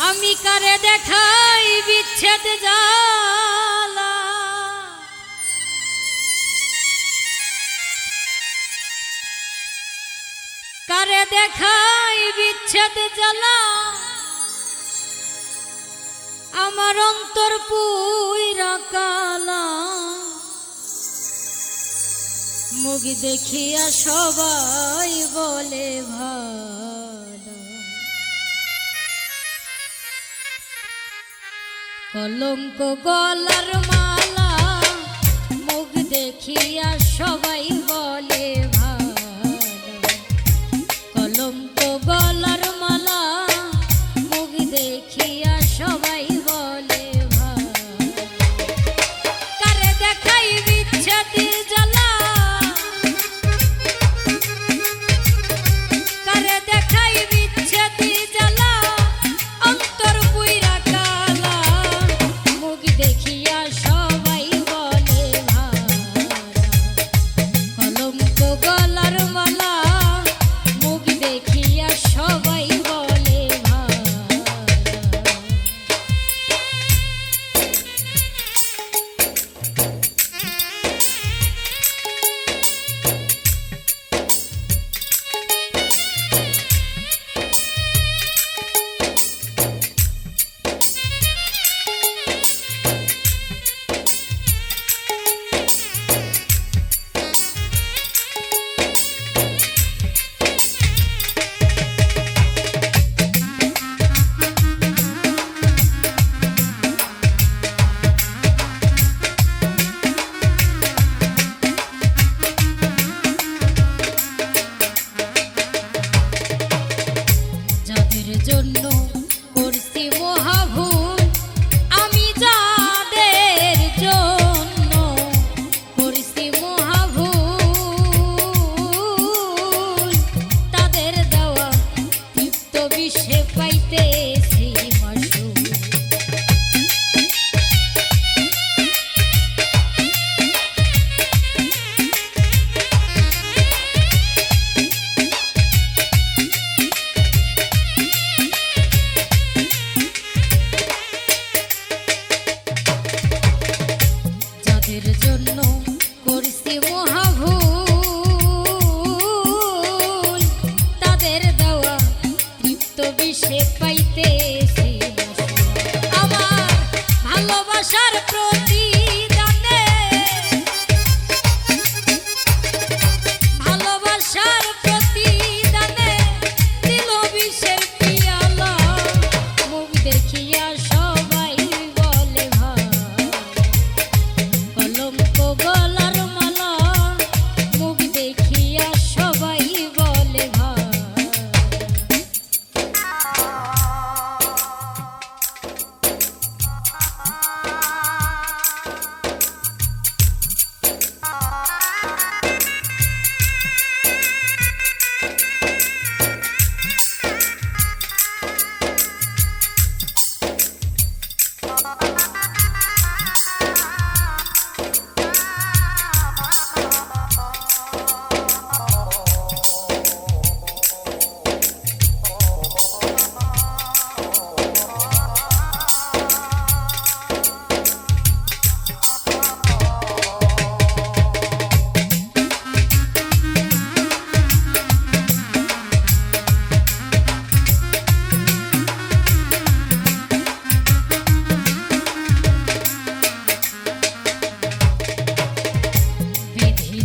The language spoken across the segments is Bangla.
আমি কারে দেখাই বিচ্ছেদ জ্বালা, কারে দেখাই বিচ্ছেদ জ্বালা, আমার অন্তর পুইরা কালা। মুখ দেখিয়া সবাই বলে ভালো, কলঙ্ক গলার মালা। মুখ দেখিয়া সবাই বলে ভালো, কলঙ্ক গলার মালা। মুখ দেখিয়া সবাই বলে ভালো, কারে দেখাই বিচ্ছেদ জ্বালা, কারে দেখাই বিচ্ছেদ জ্বালা, অন্তর পুইরা কালা। মুখ দেখিয়া সবাই বলে ভালো, কলঙ্ক গলার মালা। মুখ দেখিয়া সবাই বলে ভালো। জন্য করছি মহাভুল, আমি যাদের জন্য করছি মহাভুল, তাদের দেওয়া তৃপ্ত বিষে পাইতেছি মাসুল। জন্য করছি মহাভুল, তাদের দেওয়া তৃপ্ত বিষে পাইতেছি আমার ভালোবাসার প্রতিদানে, ভালোবাসার প্রতিদানে দিল বিষের পিয়ালা। মুখ দেখিয়া সবাই বলে ভালো, কলঙ্ক গলার মালা। মুখ দেখিয়া সবাই বলে ভালো।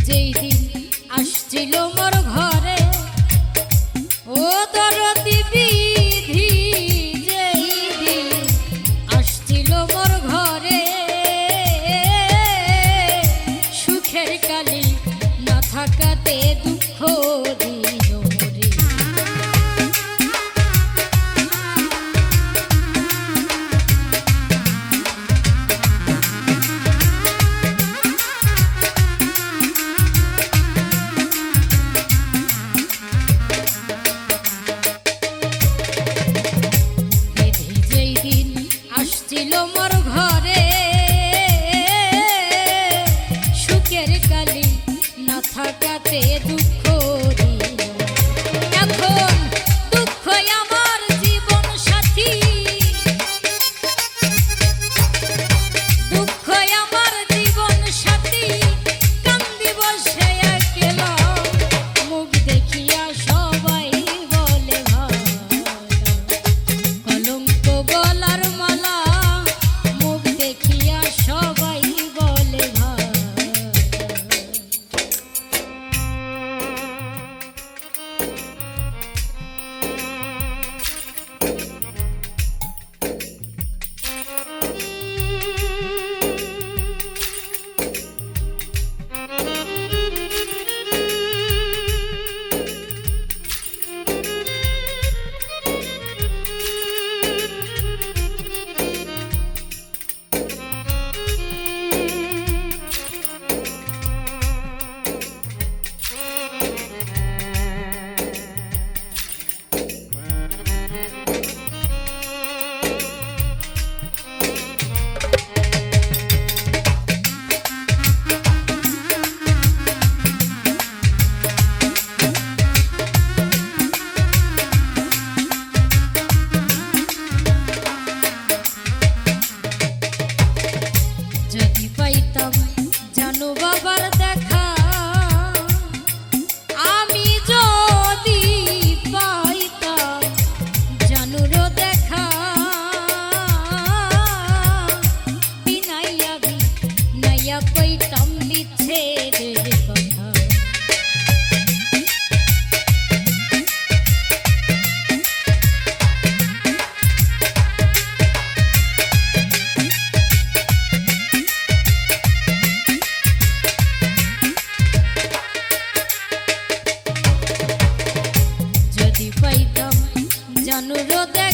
যেই দিন আসছিল মোর ঘরে, ও দরদি বিধি, যেই দিন আসছিল মোর ঘরে, সুখের কালি না থাকাতে দুঃখ দিল রে। অনুরোধে